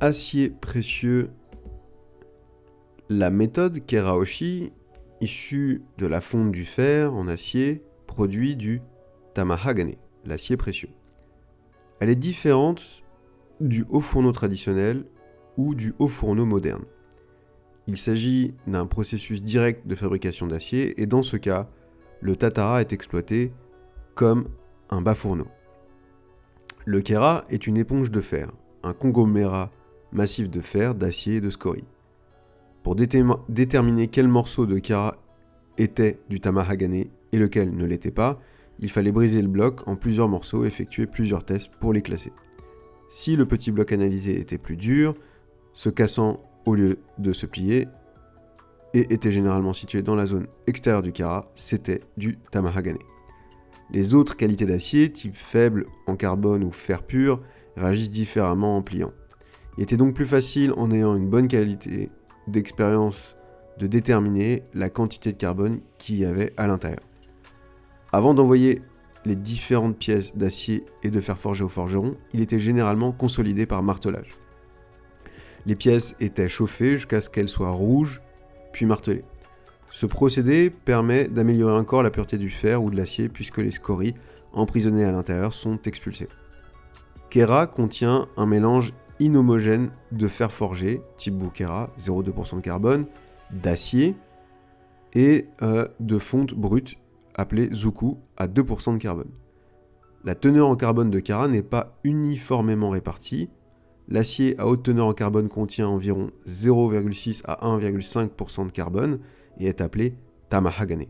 Acier précieux. La méthode Keraoshi, issue de la fonte du fer en acier, produit du tamahagane, l'acier précieux. Elle est différente du haut fourneau traditionnel ou du haut fourneau moderne. Il s'agit d'un processus direct de fabrication d'acier et dans ce cas, le tatara est exploité comme un bas fourneau. Le kera est une éponge de fer, un conglomérat massif de fer, d'acier et de scorie. Pour déterminer quel morceau de kera était du tamahagane et lequel ne l'était pas, il fallait briser le bloc en plusieurs morceaux et effectuer plusieurs tests pour les classer. Si le petit bloc analysé était plus dur, se cassant au lieu de se plier, et était généralement situé dans la zone extérieure du kera, c'était du tamahagane. Les autres qualités d'acier, type faible en carbone ou fer pur, réagissent différemment en pliant. Il était donc plus facile, en ayant une bonne qualité d'expérience, de déterminer la quantité de carbone qu'il y avait à l'intérieur. Avant d'envoyer les différentes pièces d'acier et de fer forgé au forgeron, il était généralement consolidé par martelage. Les pièces étaient chauffées jusqu'à ce qu'elles soient rouges, puis martelées. Ce procédé permet d'améliorer encore la pureté du fer ou de l'acier puisque les scories emprisonnées à l'intérieur sont expulsées. Kera contient un mélange inhomogène de fer forgé, type Bukera, 0,2% de carbone, d'acier et de fonte brute, appelée Zuku, à 2% de carbone. La teneur en carbone de Kera n'est pas uniformément répartie. L'acier à haute teneur en carbone contient environ 0,6 à 1,5% de carbone et est appelé tamahagane.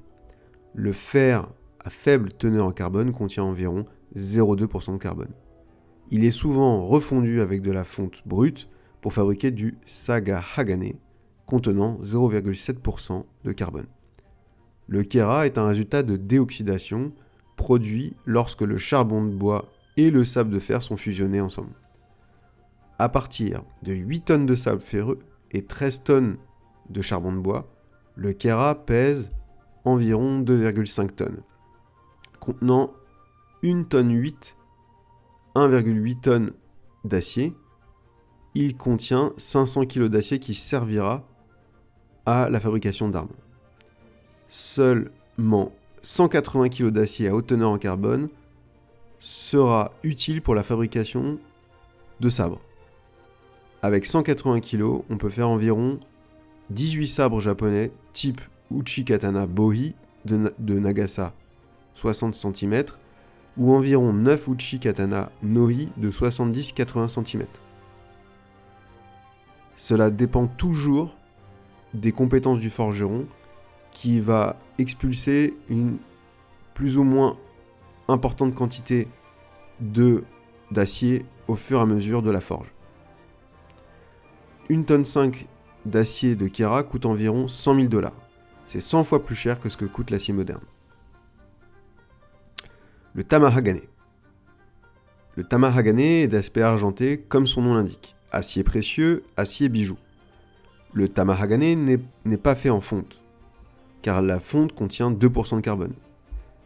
Le fer à faible teneur en carbone contient environ 0,2% de carbone. Il est souvent refondu avec de la fonte brute pour fabriquer du sagahagane contenant 0,7% de carbone. Le kera est un résultat de déoxydation produit lorsque le charbon de bois et le sable de fer sont fusionnés ensemble. À partir de 8 tonnes de sable ferreux et 13 tonnes de charbon de bois, le kera pèse environ 2,5 tonnes, contenant 1 tonne 8, 1,8 tonnes d'acier. Il contient 500 kg d'acier qui servira à la fabrication d'armes. Seulement 180 kg d'acier à haute teneur en carbone sera utile pour la fabrication de sabres. Avec 180 kg, on peut faire environ 18 sabres japonais type Uchi Katana Bohi de Nagasa 60 cm ou environ 9 Uchi Katana Nohi de 70-80 cm. Cela dépend toujours des compétences du forgeron qui va expulser une plus ou moins importante quantité d'acier au fur et à mesure de la forge. 1 tonne 5 d'acier de kera coûte environ 100 000 $. C'est 100 fois plus cher que ce que coûte l'acier moderne. Le tamahagane. Le tamahagane est d'aspect argenté comme son nom l'indique. Acier précieux, acier bijou. Le tamahagane n'est pas fait en fonte, car la fonte contient 2% de carbone,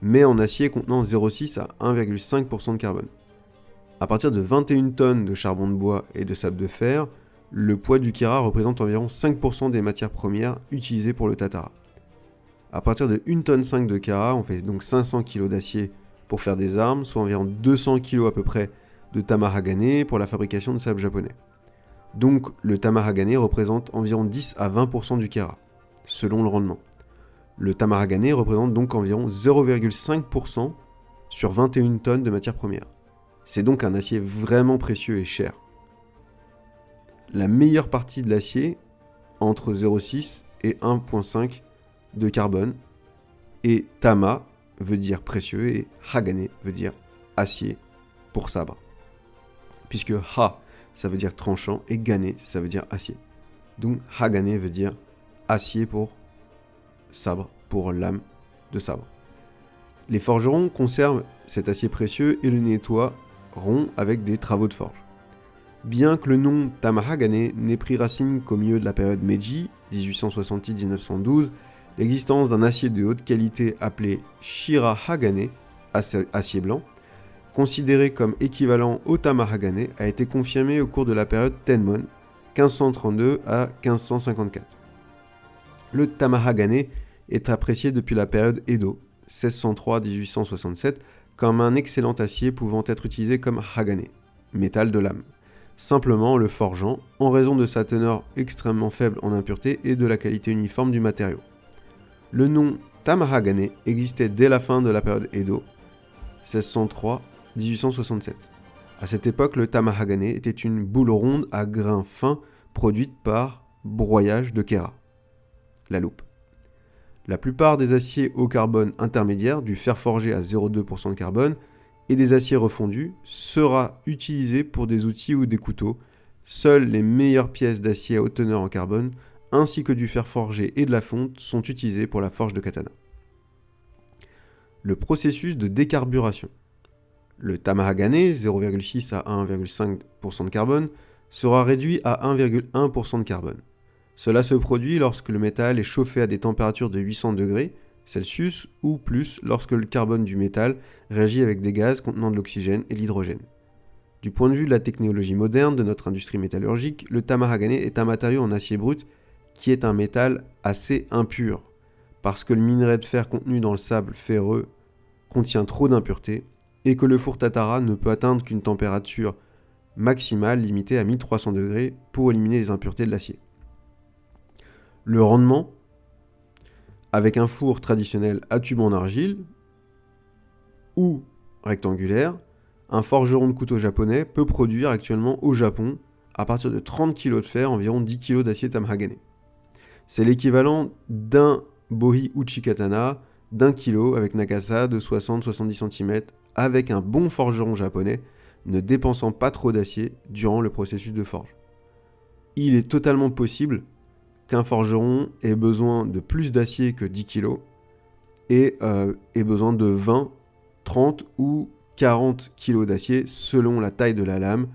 mais en acier contenant 0,6 à 1,5% de carbone. À partir de 21 tonnes de charbon de bois et de sable de fer, le poids du kera représente environ 5% des matières premières utilisées pour le tatara. À partir de 1 tonne 5 de kera, on fait donc 500 kg d'acier pour faire des armes, soit environ 200 kg à peu près de tamahagane pour la fabrication de sable japonais. Donc le tamahagane représente environ 10 à 20% du kera, selon le rendement. Le tamahagane représente donc environ 0,5% sur 21 tonnes de matières premières. C'est donc un acier vraiment précieux et cher. La meilleure partie de l'acier, entre 0,6 et 1,5 de carbone, et tama veut dire précieux et hagane veut dire acier pour sabre. Puisque ha, ça veut dire tranchant et gane, ça veut dire acier. Donc hagane veut dire acier pour sabre, pour lame de sabre. Les forgerons conservent cet acier précieux et le nettoieront avec des travaux de forge. Bien que le nom tamahagane n'ait pris racine qu'au milieu de la période Meiji, 1866-1912, l'existence d'un acier de haute qualité appelé shirahagane, acier blanc, considéré comme équivalent au tamahagane, a été confirmé au cours de la période Tenmon, 1532 à 1554. Le tamahagane est apprécié depuis la période Edo, 1603-1867, comme un excellent acier pouvant être utilisé comme hagane, métal de lame. Simplement le forgeant, en raison de sa teneur extrêmement faible en impureté et de la qualité uniforme du matériau. Le nom tamahagane existait dès la fin de la période Edo, 1603-1867. À cette époque, le tamahagane était une boule ronde à grains fins produite par broyage de Kera, la loupe. La plupart des aciers au carbone intermédiaire, du fer forgé à 0,2% de carbone, et des aciers refondus, sera utilisé pour des outils ou des couteaux. Seules les meilleures pièces d'acier à haute teneur en carbone, ainsi que du fer forgé et de la fonte, sont utilisées pour la forge de katana. Le processus de décarburation. Le tamahagane, 0,6 à 1,5% de carbone, sera réduit à 1,1% de carbone. Cela se produit lorsque le métal est chauffé à des températures de 800 degrés Celsius ou plus lorsque le carbone du métal réagit avec des gaz contenant de l'oxygène et de l'hydrogène. Du point de vue de la technologie moderne de notre industrie métallurgique, le tamahagane est un matériau en acier brut qui est un métal assez impur, parce que le minerai de fer contenu dans le sable ferreux contient trop d'impuretés et que le four Tatara ne peut atteindre qu'une température maximale limitée à 1300 degrés pour éliminer les impuretés de l'acier. Le rendement, avec un four traditionnel à tube en argile ou rectangulaire, un forgeron de couteau japonais peut produire actuellement au Japon, à partir de 30 kg de fer, environ 10 kg d'acier tamahagane. C'est l'équivalent d'un bohi uchi katana d'1 kg avec nakasa de 60-70 cm avec un bon forgeron japonais ne dépensant pas trop d'acier durant le processus de forge. Il est totalement possible qu'un forgeron ait besoin de plus d'acier que 10 kg et ait besoin de 20, 30 ou 40 kg d'acier selon la taille de la lame,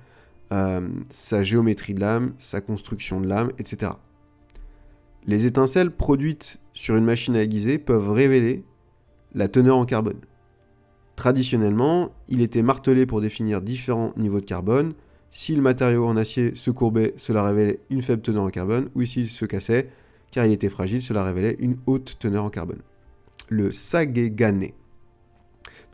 sa géométrie de lame, sa construction de lame, etc. Les étincelles produites sur une machine à aiguiser peuvent révéler la teneur en carbone. Traditionnellement, il était martelé pour définir différents niveaux de carbone. Si le matériau en acier se courbait, cela révélait une faible teneur en carbone, ou s'il se cassait, car il était fragile, cela révélait une haute teneur en carbone. Le sagegane.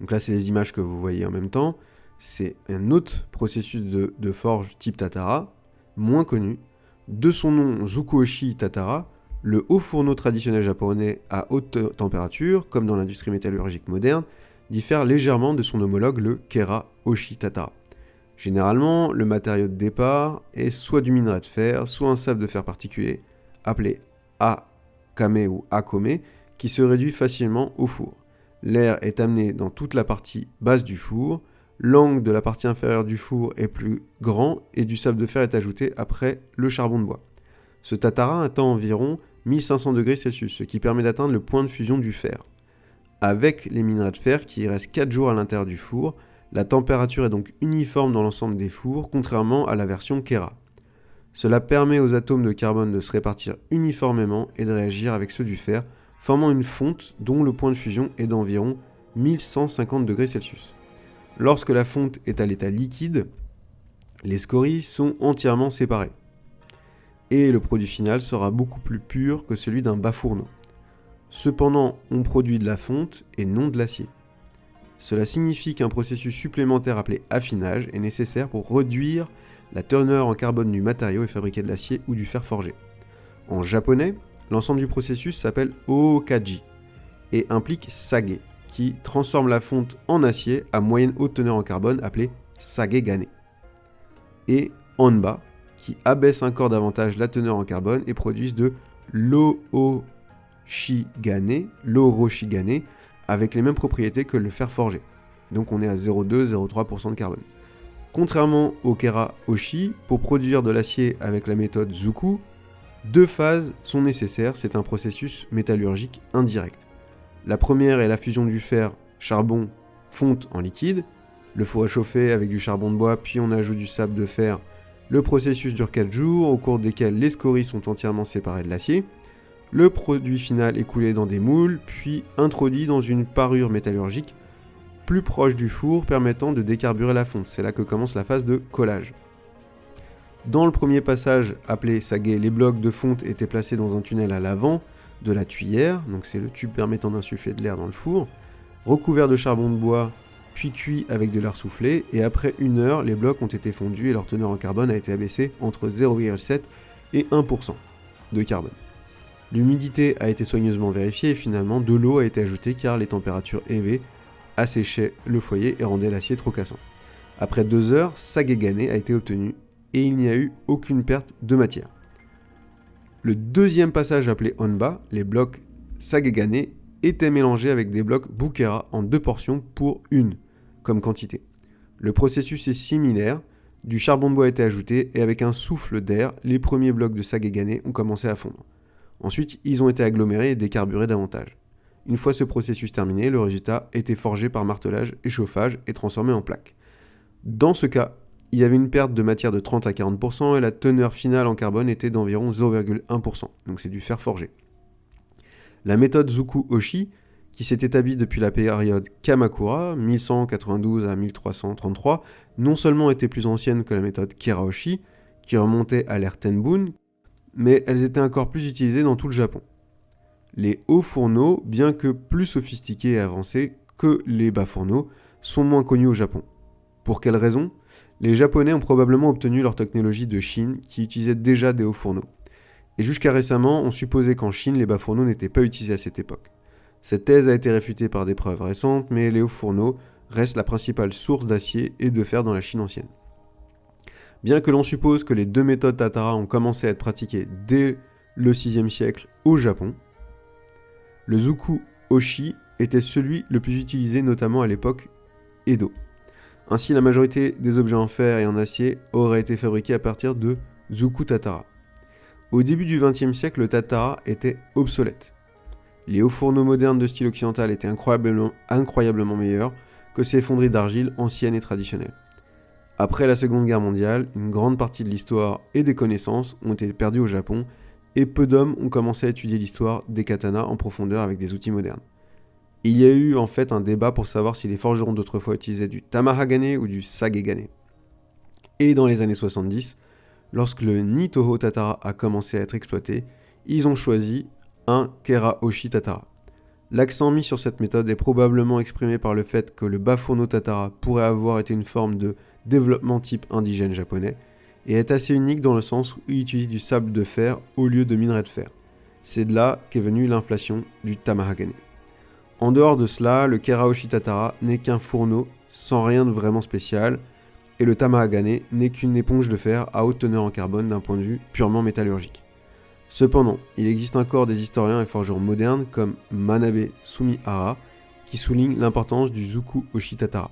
Donc là, c'est les images que vous voyez en même temps. C'est un autre processus de forge type Tatara, moins connu. De son nom Zukuoshi Tatara, le haut fourneau traditionnel japonais à haute température, comme dans l'industrie métallurgique moderne, diffère légèrement de son homologue le Kera Oshi Tatara. Généralement, le matériau de départ est soit du minerai de fer, soit un sable de fer particulier, appelé akame ou akome, qui se réduit facilement au four. L'air est amené dans toute la partie basse du four, l'angle de la partie inférieure du four est plus grand et du sable de fer est ajouté après le charbon de bois. Ce tatara atteint environ 1500 degrés Celsius, ce qui permet d'atteindre le point de fusion du fer. Avec les minerais de fer qui restent 4 jours à l'intérieur du four, la température est donc uniforme dans l'ensemble des fours, contrairement à la version Kera. Cela permet aux atomes de carbone de se répartir uniformément et de réagir avec ceux du fer, formant une fonte dont le point de fusion est d'environ 1150 degrés Celsius. Lorsque la fonte est à l'état liquide, les scories sont entièrement séparées. Et le produit final sera beaucoup plus pur que celui d'un bas fourneau. Cependant, on produit de la fonte et non de l'acier. Cela signifie qu'un processus supplémentaire appelé affinage est nécessaire pour réduire la teneur en carbone du matériau et fabriquer de l'acier ou du fer forgé. En japonais, l'ensemble du processus s'appelle ookaji et implique sage, qui transforme la fonte en acier à moyenne haute teneur en carbone appelée sagegane, et onba, qui abaisse encore davantage la teneur en carbone et produisent de l'oroshigane avec les mêmes propriétés que le fer forgé. Donc on est à 0,2-0,3% de carbone. Contrairement au Kera Oshi, pour produire de l'acier avec la méthode Zuku, 2 phases sont nécessaires, c'est un processus métallurgique indirect. La première est la fusion du fer, charbon, fonte en liquide. Le four est chauffé avec du charbon de bois, puis on ajoute du sable de fer. Le processus dure 4 jours, au cours desquels les scories sont entièrement séparées de l'acier. Le produit final est coulé dans des moules, puis introduit dans une parure métallurgique plus proche du four permettant de décarburer la fonte. C'est là que commence la phase de collage. Dans le premier passage appelé sage, les blocs de fonte étaient placés dans un tunnel à l'avant de la tuyère, donc c'est le tube permettant d'insuffler de l'air dans le four, recouvert de charbon de bois, puis cuit avec de l'air soufflé, et après 1 heure, les blocs ont été fondus et leur teneur en carbone a été abaissée entre 0,7 et 1% de carbone. L'humidité a été soigneusement vérifiée et finalement de l'eau a été ajoutée car les températures élevées asséchaient le foyer et rendaient l'acier trop cassant. Après 2 heures, Sagegane a été obtenu et il n'y a eu aucune perte de matière. Le deuxième passage appelé Onba, les blocs Sagegane étaient mélangés avec des blocs Bukera en 2 portions pour 1 comme quantité. Le processus est similaire, du charbon de bois a été ajouté et avec un souffle d'air, les premiers blocs de Sagegane ont commencé à fondre. Ensuite, ils ont été agglomérés et décarburés davantage. Une fois ce processus terminé, le résultat était forgé par martelage et chauffage et transformé en plaques. Dans ce cas, il y avait une perte de matière de 30 à 40% et la teneur finale en carbone était d'environ 0,1%, donc c'est du fer forgé. La méthode Zuku-Oshi, qui s'est établie depuis la période Kamakura, 1192 à 1333, non seulement était plus ancienne que la méthode Keraoshi, qui remontait à l'ère Tenbun, mais elles étaient encore plus utilisées dans tout le Japon. Les hauts fourneaux, bien que plus sophistiqués et avancés que les bas fourneaux, sont moins connus au Japon. Pour quelle raison ? Les Japonais ont probablement obtenu leur technologie de Chine, qui utilisait déjà des hauts fourneaux. Et jusqu'à récemment, on supposait qu'en Chine, les bas fourneaux n'étaient pas utilisés à cette époque. Cette thèse a été réfutée par des preuves récentes, mais les hauts fourneaux restent la principale source d'acier et de fer dans la Chine ancienne. Bien que l'on suppose que les 2 méthodes Tatara ont commencé à être pratiquées dès le 6e siècle au Japon, le Zuku-Oshi était celui le plus utilisé notamment à l'époque Edo. Ainsi, la majorité des objets en fer et en acier auraient été fabriqués à partir de Zuku-Tatara. Au début du XXe siècle, le Tatara était obsolète. Les hauts fourneaux modernes de style occidental étaient incroyablement meilleurs que ces fonderies d'argile anciennes et traditionnelles. Après la Seconde Guerre mondiale, une grande partie de l'histoire et des connaissances ont été perdues au Japon et peu d'hommes ont commencé à étudier l'histoire des katanas en profondeur avec des outils modernes. Il y a eu en fait un débat pour savoir si les forgerons d'autrefois utilisaient du tamahagane ou du sagegane. Et dans les années 70, lorsque le Nitoho Tatara a commencé à être exploité, ils ont choisi un Keraoshi Tatara. L'accent mis sur cette méthode est probablement exprimé par le fait que le bas fourneau Tatara pourrait avoir été une forme de développement type indigène japonais et est assez unique dans le sens où il utilise du sable de fer au lieu de minerai de fer. C'est de là qu'est venue l'inflation du tamahagane. En dehors de cela, le Keraoshi Tatara n'est qu'un fourneau sans rien de vraiment spécial et le tamahagane n'est qu'une éponge de fer à haute teneur en carbone d'un point de vue purement métallurgique. Cependant, il existe encore des historiens et forgerons modernes comme Manabe Sumihara qui soulignent l'importance du Zuku-Oshi Tatara.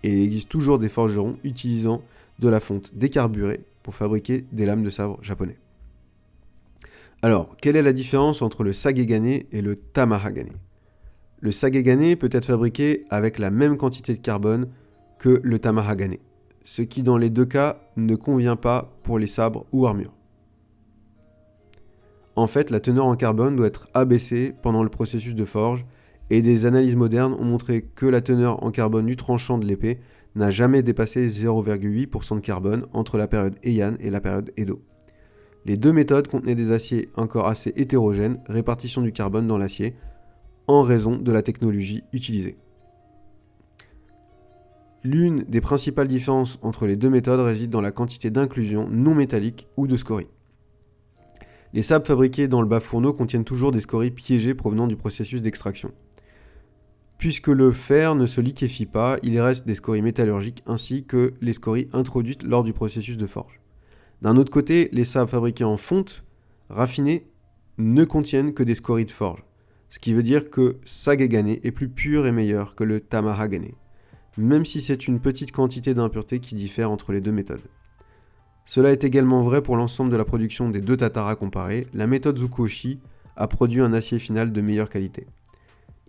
Et il existe toujours des forgerons utilisant de la fonte décarburée pour fabriquer des lames de sabre japonais. Alors, quelle est la différence entre le sagegane et le tamahagane ? Le sagegane peut être fabriqué avec la même quantité de carbone que le tamahagane, ce qui dans les 2 cas ne convient pas pour les sabres ou armures. En fait, la teneur en carbone doit être abaissée pendant le processus de forge et des analyses modernes ont montré que la teneur en carbone du tranchant de l'épée n'a jamais dépassé 0,8% de carbone entre la période Heian et la période Edo. Les 2 méthodes contenaient des aciers encore assez hétérogènes, répartition du carbone dans l'acier, en raison de la technologie utilisée. L'une des principales différences entre les 2 méthodes réside dans la quantité d'inclusion non métallique ou de scories. Les sabres fabriqués dans le bas fourneau contiennent toujours des scories piégées provenant du processus d'extraction. Puisque le fer ne se liquéfie pas, il reste des scories métallurgiques ainsi que les scories introduites lors du processus de forge. D'un autre côté, les sabres fabriqués en fonte raffinée ne contiennent que des scories de forge, ce qui veut dire que sagegane est plus pur et meilleur que le tamahagane, même si c'est une petite quantité d'impuretés qui diffère entre les 2 méthodes. Cela est également vrai pour l'ensemble de la production des 2 Tatara comparés, la méthode Zuku-Oshi a produit un acier final de meilleure qualité.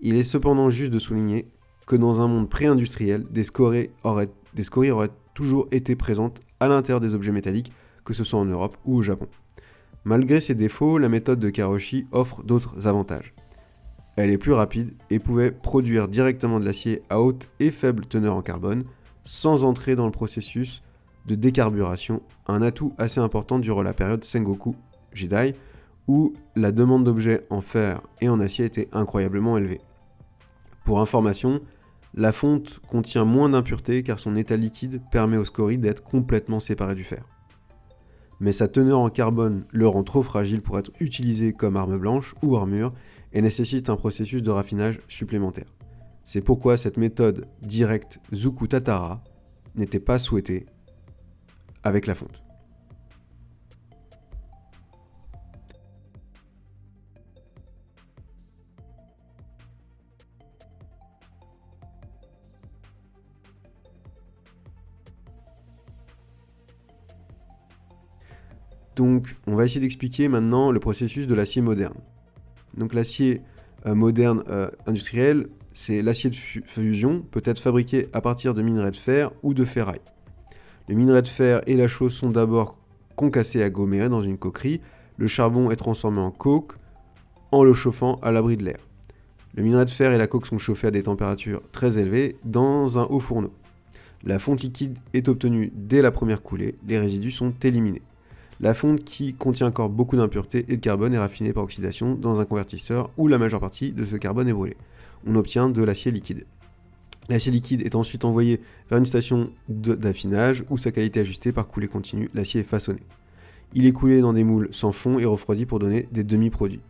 Il est cependant juste de souligner que dans un monde pré-industriel, des scories auraient toujours été présentes à l'intérieur des objets métalliques, que ce soit en Europe ou au Japon. Malgré ses défauts, la méthode de Keraoshi offre d'autres avantages. elle est plus rapide et pouvait produire directement de l'acier à haute et faible teneur en carbone sans entrer dans le processus de décarburation, un atout assez important durant la période Sengoku Jidai où la demande d'objets en fer et en acier était incroyablement élevée. Pour information, la fonte contient moins d'impuretés car son état liquide permet au scorie d'être complètement séparé du fer. Mais sa teneur en carbone le rend trop fragile pour être utilisé comme arme blanche ou armure et nécessite un processus de raffinage supplémentaire. C'est pourquoi cette méthode directe Zuku Tatara n'était pas souhaitée avec la fonte. Donc, on va essayer d'expliquer maintenant le processus de l'acier moderne. Donc, l'acier moderne industriel, c'est l'acier de fusion, peut être fabriqué à partir de minerais de fer ou de ferraille. Les minerais de fer et la chaux sont d'abord concassés et agglomérés dans une coquerie. Le charbon est transformé en coke en le chauffant à l'abri de l'air. Le minerai de fer et la coke sont chauffés à des températures très élevées dans un haut fourneau. La fonte liquide est obtenue dès la première coulée, les résidus sont éliminés. La fonte qui contient encore beaucoup d'impuretés et de carbone est raffinée par oxydation dans un convertisseur où la majeure partie de ce carbone est brûlée. On obtient de l'acier liquide. L'acier liquide est ensuite envoyé vers une station d'affinage où sa qualité est ajustée par coulée continue, l'acier est façonné. Il est coulé dans des moules sans fond et refroidi pour donner des demi-produits.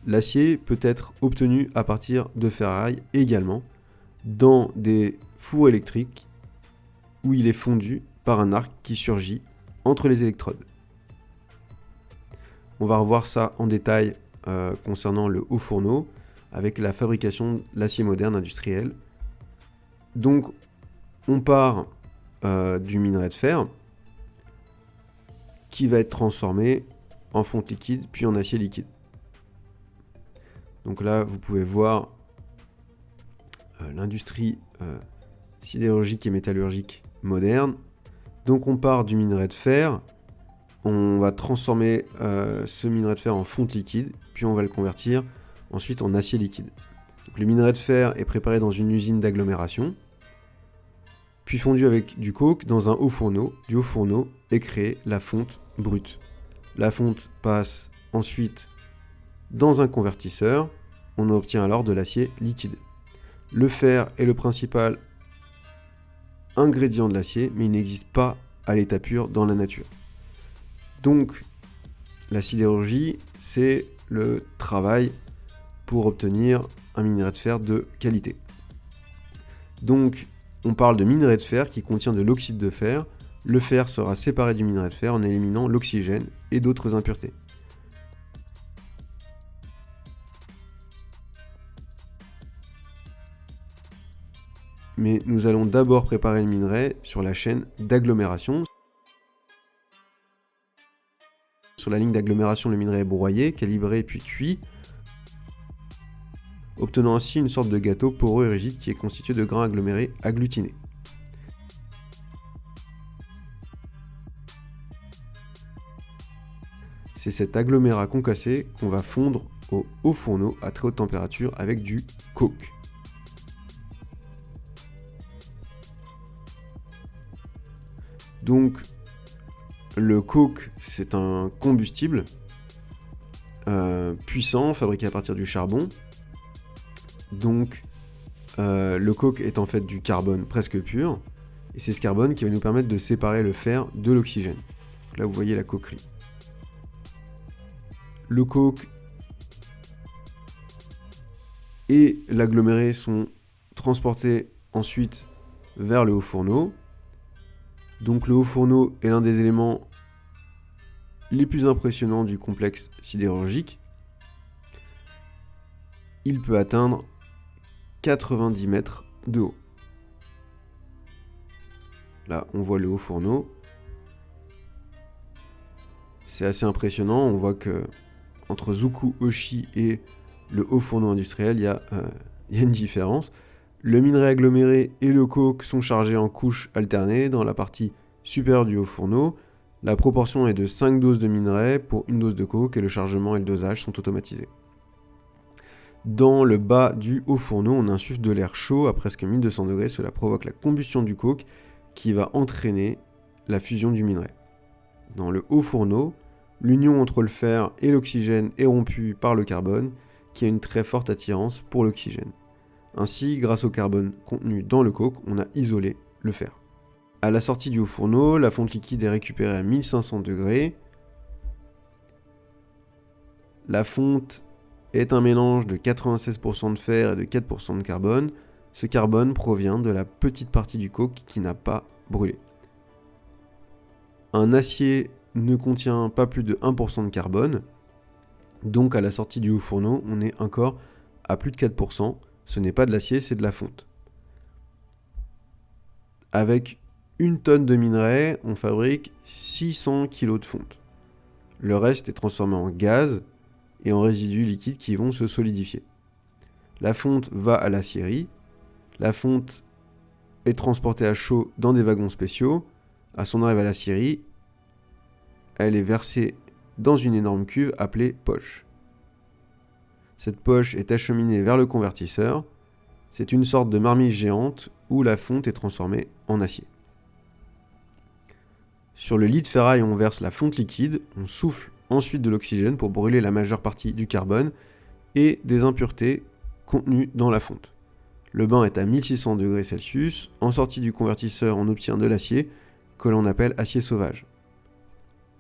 L'acier peut être obtenu à partir de ferraille également dans des fours électriques où il est fondu par un arc qui surgit entre les électrodes. On va revoir ça en détail concernant le haut fourneau avec la fabrication de l'acier moderne industriel. Donc on part du minerai de fer qui va être transformé en fonte liquide puis en acier liquide. Donc là vous pouvez voir l'industrie sidérurgique et métallurgique moderne. Donc on part du minerai de fer, on va transformer ce minerai de fer en fonte liquide, puis on va le convertir ensuite en acier liquide. Donc, le minerai de fer est préparé dans une usine d'agglomération, puis fondu avec du coke dans un haut fourneau. Du haut fourneau est créée la fonte brute. La fonte passe ensuite dans un convertisseur, on obtient alors de l'acier liquide. Le fer est le principal ingrédient de l'acier, mais il n'existe pas à l'état pur dans la nature. Donc, la sidérurgie, c'est le travail pour obtenir un minerai de fer de qualité. Donc, on parle de minerai de fer qui contient de l'oxyde de fer. Le fer sera séparé du minerai de fer en éliminant l'oxygène et d'autres impuretés. Mais nous allons d'abord préparer le minerai sur la chaîne d'agglomération. Sur la ligne d'agglomération, le minerai est broyé, calibré puis cuit, obtenant ainsi une sorte de gâteau poreux et rigide qui est constitué de grains agglomérés agglutinés. C'est cet agglomérat concassé qu'on va fondre au haut fourneau à très haute température avec du coke. Donc, le coke, c'est un combustible puissant, fabriqué à partir du charbon. Donc, le coke est en fait du carbone presque pur. Et c'est ce carbone qui va nous permettre de séparer le fer de l'oxygène. Là, vous voyez la coquerie. Le coke et l'aggloméré sont transportés ensuite vers le haut fourneau. Donc le haut fourneau est l'un des éléments les plus impressionnants du complexe sidérurgique. Il peut atteindre 90 mètres de haut. Là, on voit le haut fourneau. C'est assez impressionnant. On voit que entre Zuku Hoshi et le haut fourneau industriel, il y a une différence. Le minerai aggloméré et le coke sont chargés en couches alternées dans la partie supérieure du haut fourneau. La proportion est de 5 doses de minerai pour une dose de coke et le chargement et le dosage sont automatisés. Dans le bas du haut fourneau, on insuffle de l'air chaud à presque 1200 degrés. Cela provoque la combustion du coke qui va entraîner la fusion du minerai. Dans le haut fourneau, l'union entre le fer et l'oxygène est rompue par le carbone qui a une très forte attirance pour l'oxygène. Ainsi, grâce au carbone contenu dans le coke, on a isolé le fer. À la sortie du haut fourneau, la fonte liquide est récupérée à 1500 degrés. La fonte est un mélange de 96% de fer et de 4% de carbone. Ce carbone provient de la petite partie du coke qui n'a pas brûlé. Un acier ne contient pas plus de 1% de carbone, donc à la sortie du haut fourneau, on est encore à plus de 4%. Ce n'est pas de l'acier, c'est de la fonte. Avec 1 tonne de minerai, on fabrique 600 kg de fonte. Le reste est transformé en gaz et en résidus liquides qui vont se solidifier. La fonte va à l'acierie. La fonte est transportée à chaud dans des wagons spéciaux. À son arrivée à l'acierie, elle est versée dans une énorme cuve appelée poche. Cette poche est acheminée vers le convertisseur. C'est une sorte de marmite géante où la fonte est transformée en acier. Sur le lit de ferraille, on verse la fonte liquide, on souffle ensuite de l'oxygène pour brûler la majeure partie du carbone et des impuretés contenues dans la fonte. Le bain est à 1600 degrés Celsius. En sortie du convertisseur, on obtient de l'acier que l'on appelle acier sauvage.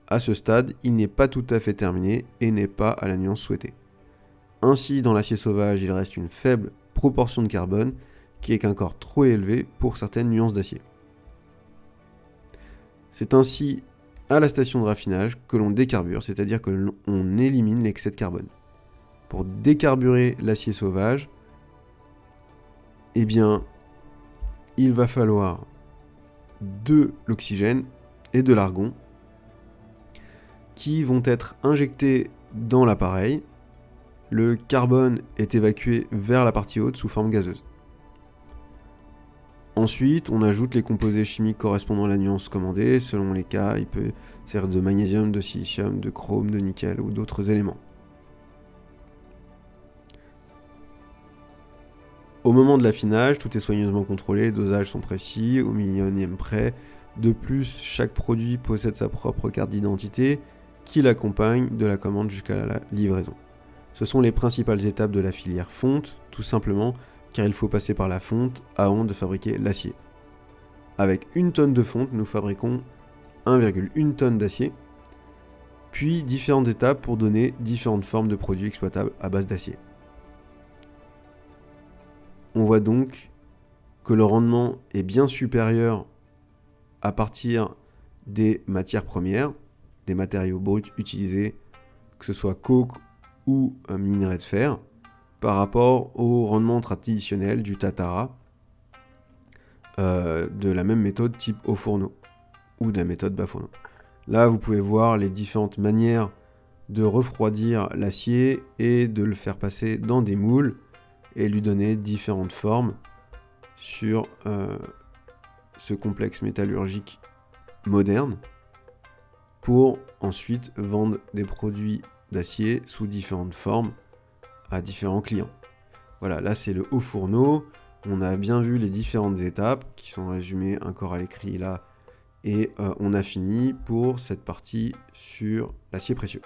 À ce stade, il n'est pas tout à fait terminé et n'est pas à la nuance souhaitée. Ainsi, dans l'acier sauvage, il reste une faible proportion de carbone qui est encore trop élevée pour certaines nuances d'acier. C'est ainsi à la station de raffinage que l'on décarbure, c'est-à-dire que l'on élimine l'excès de carbone. Pour décarburer l'acier sauvage, eh bien, il va falloir de l'oxygène et de l'argon qui vont être injectés dans l'appareil. Le carbone est évacué vers la partie haute sous forme gazeuse. Ensuite, on ajoute les composés chimiques correspondant à la nuance commandée. Selon les cas, il peut servir de magnésium, de silicium, de chrome, de nickel ou d'autres éléments. Au moment de l'affinage, tout est soigneusement contrôlé, les dosages sont précis, au millionième près. De plus, chaque produit possède sa propre carte d'identité qui l'accompagne de la commande jusqu'à la livraison. Ce sont les principales étapes de la filière fonte, tout simplement car il faut passer par la fonte avant de fabriquer l'acier. Avec 1 tonne de fonte, nous fabriquons 1,1 tonne d'acier, puis différentes étapes pour donner différentes formes de produits exploitables à base d'acier. On voit donc que le rendement est bien supérieur à partir des matières premières, des matériaux bruts utilisés, que ce soit coke ou minerai de fer, par rapport au rendement traditionnel du tatara, de la même méthode type au fourneau, ou de la méthode bas fourneau. Là, vous pouvez voir les différentes manières de refroidir l'acier et de le faire passer dans des moules et lui donner différentes formes sur ce complexe métallurgique moderne pour ensuite vendre des produits d'acier sous différentes formes à différents clients. Voilà, là c'est le haut fourneau. On a bien vu les différentes étapes qui sont résumées encore à l'écrit là. Et on a fini pour cette partie sur l'acier précieux.